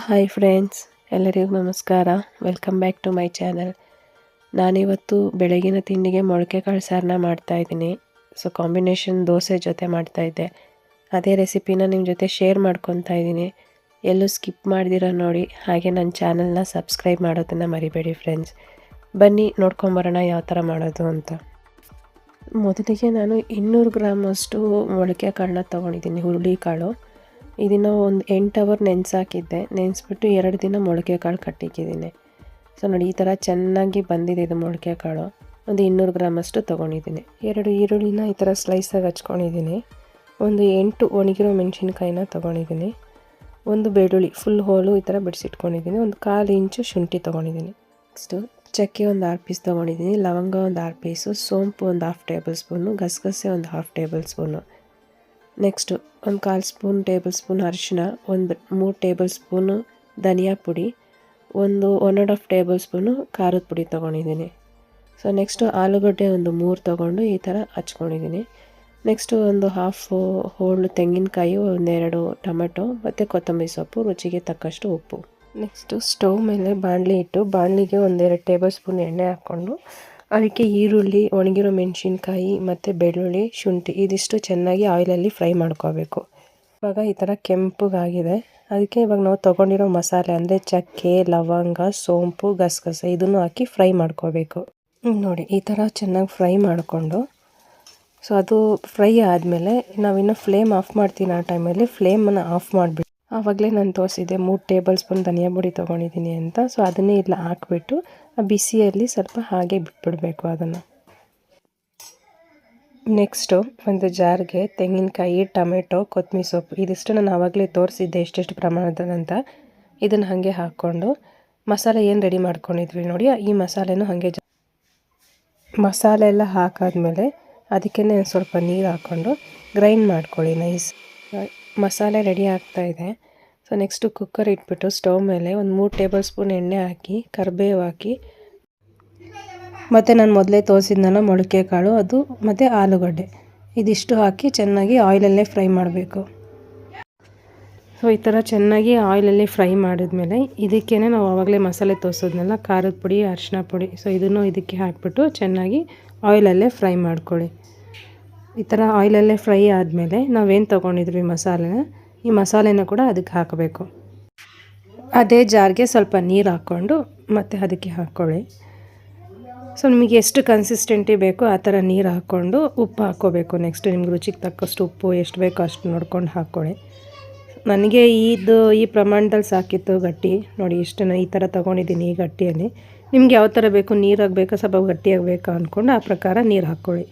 Hi friends, ಎಲ್ಲರಿಗೂ ನಮಸ್ಕಾರ. Welcome back to my channel. ನಾನಿವತ್ತು ಬೆಳಗಿನ ತಿಂಡಿಗೆ ಮೊಳಕೆ ಕಾಳು ಸಾರನ್ನ ಮಾಡ್ತಾಯಿದ್ದೀನಿ. ಸೊ ಕಾಂಬಿನೇಷನ್ ದೋಸೆ ಜೊತೆ ಮಾಡ್ತಾಯಿದ್ದೆ. ಅದೇ ರೆಸಿಪಿನ ನಿಮ್ಮ ಜೊತೆ ಶೇರ್ ಮಾಡ್ಕೊತಾ ಇದ್ದೀನಿ. ಎಲ್ಲೂ ಸ್ಕಿಪ್ ಮಾಡ್ದಿರ ನೋಡಿ. ಹಾಗೆ ನನ್ನ ಚಾನಲ್ನ ಸಬ್ಸ್ಕ್ರೈಬ್ ಮಾಡೋದನ್ನು ಮರಿಬೇಡಿ ಫ್ರೆಂಡ್ಸ್. ಬನ್ನಿ ನೋಡ್ಕೊಂಬರೋಣ ಯಾವ ಥರ ಮಾಡೋದು ಅಂತ. ಮೊದಲಿಗೆ ನಾನು 200 ಗ್ರಾಮಷ್ಟು ಮೊಳಕೆ ಕಾಳನ್ನ ತೊಗೊಂಡಿದ್ದೀನಿ, ಹುರುಳಿ ಕಾಳು. ಇದನ್ನು ಒಂದು 8 ಅವರ್ ನೆನೆಸಾಕಿದ್ದೆ. ನೆನೆಸ್ಬಿಟ್ಟು 2 ದಿನ ಮೊಳಕೆ ಕಾಳು ಕಟ್ಟಿಕ್ಕಿದ್ದೀನಿ. ಸೊ ನೋಡಿ, ಈ ಥರ ಚೆನ್ನಾಗಿ ಬಂದಿದೆ ಇದು ಮೊಳಕೆ ಕಾಳು. ಒಂದು 200 ಗ್ರಾಮಷ್ಟು ತೊಗೊಂಡಿದ್ದೀನಿ. 2 ಈರುಳ್ಳಿನ ಈ ಥರ ಸ್ಲೈಸಾಗಿ ಹಚ್ಕೊಂಡಿದ್ದೀನಿ. ಒಂದು 8 ಒಣಗಿರೋ ಮೆಣಸಿನ್ಕಾಯಿನ ತೊಗೊಂಡಿದ್ದೀನಿ. ಒಂದು ಬೆಳ್ಳುಳ್ಳಿ ಫುಲ್ ಹೋಲು ಈ ಥರ ಬಿಡಿಸಿಟ್ಕೊಂಡಿದ್ದೀನಿ. ಒಂದು 1/4 ಇಂಚು ಶುಂಠಿ ತೊಗೊಂಡಿದ್ದೀನಿ. ನೆಕ್ಸ್ಟು ಚಕ್ಕೆ ಒಂದು 6 ಪೀಸ್ ತೊಗೊಂಡಿದ್ದೀನಿ. ಲವಂಗ ಒಂದು 6 ಪೀಸು, ಸೋಂಪು ಒಂದು 1/2 ಟೇಬಲ್ ಸ್ಪೂನು, ಗಸಗಸೆ ಒಂದು 1/2 ಟೇಬಲ್ ಸ್ಪೂನು. ನೆಕ್ಸ್ಟು ಒಂದು 1/4 ಟೇಬಲ್ ಸ್ಪೂನ್ ಅರಿಶಿನ, ಒಂದು 3 ಟೇಬಲ್ ಸ್ಪೂನು ಧನಿಯಾ ಪುಡಿ, ಒಂದು 1.5 ಟೇಬಲ್ ಸ್ಪೂನು ಖಾರದ ಪುಡಿ ತೊಗೊಂಡಿದ್ದೀನಿ. ಸೊ ನೆಕ್ಸ್ಟು ಆಲೂಗಡ್ಡೆ ಒಂದು 3 ತೊಗೊಂಡು ಈ ಥರ ಹಚ್ಕೊಂಡಿದ್ದೀನಿ. ನೆಕ್ಸ್ಟು ಒಂದು 1/2 ಹೋಳು ತೆಂಗಿನಕಾಯಿ, 1-2 ಟೊಮೆಟೊ ಮತ್ತು ಕೊತ್ತಂಬರಿ ಸೊಪ್ಪು, ರುಚಿಗೆ ತಕ್ಕಷ್ಟು ಉಪ್ಪು. ನೆಕ್ಸ್ಟು ಸ್ಟವ್ ಮೇಲೆ ಬಾಣಲಿ ಇಟ್ಟು, ಬಾಣಲಿಗೆ 1-2 ಟೇಬಲ್ ಸ್ಪೂನ್ ಎಣ್ಣೆ ಹಾಕ್ಕೊಂಡು ಅದಕ್ಕೆ ಈರುಳ್ಳಿ, ಒಣಗಿರೋ ಮೆಣಸಿನ್ಕಾಯಿ ಮತ್ತು ಬೆಳ್ಳುಳ್ಳಿ, ಶುಂಠಿ ಇದಿಷ್ಟು ಚೆನ್ನಾಗಿ ಆಯಿಲಲ್ಲಿ ಫ್ರೈ ಮಾಡ್ಕೋಬೇಕು. ಇವಾಗ ಈ ಥರ ಕೆಂಪಗಾಗಿದೆ. ಅದಕ್ಕೆ ಇವಾಗ ನಾವು ತೊಗೊಂಡಿರೋ ಮಸಾಲೆ ಅಂದರೆ ಚಕ್ಕೆ, ಲವಂಗ, ಸೋಂಪು, ಗಸಗಸೆ ಇದನ್ನು ಹಾಕಿ ಫ್ರೈ ಮಾಡ್ಕೋಬೇಕು. ನೋಡಿ, ಈ ಥರ ಚೆನ್ನಾಗಿ ಫ್ರೈ ಮಾಡಿಕೊಂಡು, ಸೊ ಅದು ಫ್ರೈ ಆದಮೇಲೆ ನಾವಿನ್ನು ಫ್ಲೇಮ್ ಆಫ್ ಮಾಡ್ತೀನಿ. ಆ ಟೈಮಲ್ಲಿ ಫ್ಲೇಮನ್ನು ಆಫ್ ಮಾಡಿಬಿಟ್ಟು, ಆವಾಗಲೇ ನಾನು ತೋರಿಸಿದ್ದೆ 3 ಟೇಬಲ್ ಸ್ಪೂನ್ ಧನಿಯಾ ಪುಡಿ ತೊಗೊಂಡಿದ್ದೀನಿ ಅಂತ. ಸೊ ಅದನ್ನೇ ಇಲ್ಲ ಹಾಕ್ಬಿಟ್ಟು ಆ ಬಿಸಿಯಲ್ಲಿ ಸ್ವಲ್ಪ ಹಾಗೆ ಬಿಟ್ಬಿಡಬೇಕು ಅದನ್ನು. ನೆಕ್ಸ್ಟು ಒಂದು ಜಾರ್ಗೆ ತೆಂಗಿನಕಾಯಿ, ಟೊಮೆಟೊ, ಕೊತ್ತಂಬರಿ ಸೊಪ್ಪು ಇದಿಷ್ಟು ನಾನು ಆವಾಗಲೇ ತೋರಿಸಿದ್ದೆ ಎಷ್ಟೆಷ್ಟು ಪ್ರಮಾಣದಂತ. ಇದನ್ನು ಹಾಗೆ ಹಾಕ್ಕೊಂಡು ಮಸಾಲೆ ಏನು ರೆಡಿ ಮಾಡ್ಕೊಂಡಿದ್ವಿ ನೋಡಿ, ಈ ಮಸಾಲೆನೂ ಹಾಗೆ ಮಸಾಲೆ ಎಲ್ಲ ಹಾಕಾದ್ಮೇಲೆ ಅದಕ್ಕೇ ಸ್ವಲ್ಪ ನೀರು ಹಾಕ್ಕೊಂಡು ಗ್ರೈಂಡ್ ಮಾಡ್ಕೊಳ್ಳಿ ನೈಸ್. ಮಸಾಲೆ ರೆಡಿ ಆಗ್ತಾಯಿದೆ. ಸೊ ನೆಕ್ಸ್ಟು ಕುಕ್ಕರ್ ಇಟ್ಬಿಟ್ಟು ಸ್ಟವ್ ಮೇಲೆ ಒಂದು 3 ಟೇಬಲ್ ಸ್ಪೂನ್ ಎಣ್ಣೆ ಹಾಕಿ, ಕರಿಬೇವು ಹಾಕಿ, ಮತ್ತು ನಾನು ಮೊದಲೇ ತೋರಿಸಿದ್ನಲ್ಲ ಮೊಳಕೆ ಕಾಳು ಅದು, ಮತ್ತು ಆಲೂಗಡ್ಡೆ ಇದಿಷ್ಟು ಹಾಕಿ ಚೆನ್ನಾಗಿ ಆಯಿಲಲ್ಲೇ ಫ್ರೈ ಮಾಡಬೇಕು. ಸೊ ಈ ಥರ ಚೆನ್ನಾಗಿ ಆಯಿಲಲ್ಲಿ ಫ್ರೈ ಮಾಡಿದ್ಮೇಲೆ ಇದಕ್ಕೇ ನಾವು ಆವಾಗಲೇ ಮಸಾಲೆ ತೋರಿಸೋದ್ನೆಲ್ಲ ಖಾರದ ಪುಡಿ, ಅರಿಶಿನ ಪುಡಿ, ಸೊ ಇದನ್ನು ಇದಕ್ಕೆ ಹಾಕಿಬಿಟ್ಟು ಚೆನ್ನಾಗಿ ಆಯಿಲಲ್ಲೇ ಫ್ರೈ ಮಾಡ್ಕೊಳ್ಳಿ. ಈ ಥರ ಆಯಿಲಲ್ಲೇ ಫ್ರೈ ಆದಮೇಲೆ ನಾವೇನು ತೊಗೊಂಡಿದ್ವಿ ಮಸಾಲೆನ, ಈ ಮಸಾಲೆನ ಕೂಡ ಅದಕ್ಕೆ ಹಾಕಬೇಕು. ಅದೇ ಜಾರ್ಗೆ ಸ್ವಲ್ಪ ನೀರು ಹಾಕ್ಕೊಂಡು ಮತ್ತೆ ಅದಕ್ಕೆ ಹಾಕ್ಕೊಳ್ಳಿ. ಸೊ ನಿಮಗೆ ಎಷ್ಟು ಕನ್ಸಿಸ್ಟೆಂಟಿ ಬೇಕೋ ಆ ಥರ ನೀರು ಹಾಕ್ಕೊಂಡು ಉಪ್ಪು ಹಾಕ್ಕೋಬೇಕು. ನೆಕ್ಸ್ಟ್ ನಿಮ್ಗೆ ರುಚಿಗೆ ತಕ್ಕಷ್ಟು ಉಪ್ಪು ಎಷ್ಟು ಬೇಕೋ ಅಷ್ಟು ನೋಡ್ಕೊಂಡು ಹಾಕ್ಕೊಳ್ಳಿ. ನನಗೆ ಈ ಪ್ರಮಾಣದಲ್ಲಿ ಸಾಕಿತ್ತು ಗಟ್ಟಿ. ನೋಡಿ ಇಷ್ಟನ್ನು ಈ ಥರ ತೊಗೊಂಡಿದ್ದೀನಿ ಈ ಗಟ್ಟಿಯಲ್ಲಿ. ನಿಮ್ಗೆ ಯಾವ ಥರ ಬೇಕು, ನೀರಾಗಬೇಕಾ ಸ್ವಲ್ಪ ಗಟ್ಟಿಯಾಗಬೇಕಾ ಅಂದ್ಕೊಂಡು ಆ ಪ್ರಕಾರ ನೀರು ಹಾಕ್ಕೊಳ್ಳಿ.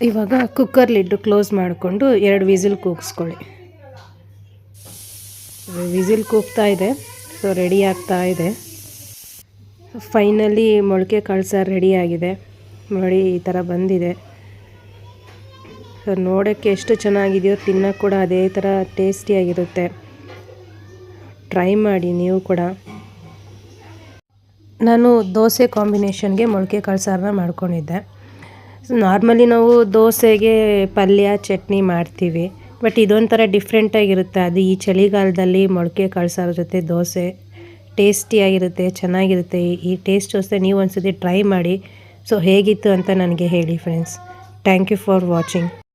ಇವಾಗ ಕುಕ್ಕರ್ ಲಿಡ್ಡು ಕ್ಲೋಸ್ ಮಾಡಿಕೊಂಡು 2 ವಿಸಿಲ್ ಕೂಗಿಸ್ಕೊಳ್ಳಿ. ವಿಸಿಲ್ ಕೂಗ್ತಾ ಇದೆ. ಸೊ ರೆಡಿ ಆಗ್ತಾ ಇದೆ. ಫೈನಲಿ ಮೊಳಕೆ ಕಾಳು ಸಾರು ರೆಡಿಯಾಗಿದೆ. ನೋಡಿ ಈ ಥರ ಬಂದಿದೆ. ಸೊ ನೋಡೋಕ್ಕೆ ಎಷ್ಟು ಚೆನ್ನಾಗಿದೆಯೋ, ತಿನ್ನೋಕ್ಕೆ ಕೂಡ ಅದೇ ಥರ ಟೇಸ್ಟಿಯಾಗಿರುತ್ತೆ. ಟ್ರೈ ಮಾಡಿ ನೀವು ಕೂಡ. ನಾನು ದೋಸೆ ಕಾಂಬಿನೇಷನ್ಗೆ ಮೊಳಕೆ ಕಾಳು ಸಾರನ್ನ ಮಾಡ್ಕೊಂಡಿದ್ದೆ. ನಾರ್ಮಲಿ ನಾವು ದೋಸೆಗೆ ಪಲ್ಯ, ಚಟ್ನಿ ಮಾಡ್ತೀವಿ, ಬಟ್ ಇದೊಂಥರ ಡಿಫ್ರೆಂಟಾಗಿರುತ್ತೆ. ಅದು ಈ ಚಳಿಗಾಲದಲ್ಲಿ ಮೊಳಕೆ ಕಾಳು ಸಾರು ಜೊತೆ ದೋಸೆ ಟೇಸ್ಟಿಯಾಗಿರುತ್ತೆ, ಚೆನ್ನಾಗಿರುತ್ತೆ. ಈ ಟೇಸ್ಟ್ ಜೊತೆ ನೀವು ಒಂದ್ಸತಿ ಟ್ರೈ ಮಾಡಿ. ಸೊ ಹೇಗಿತ್ತು ಅಂತ ನನಗೆ ಹೇಳಿ friends. Thank you for watching.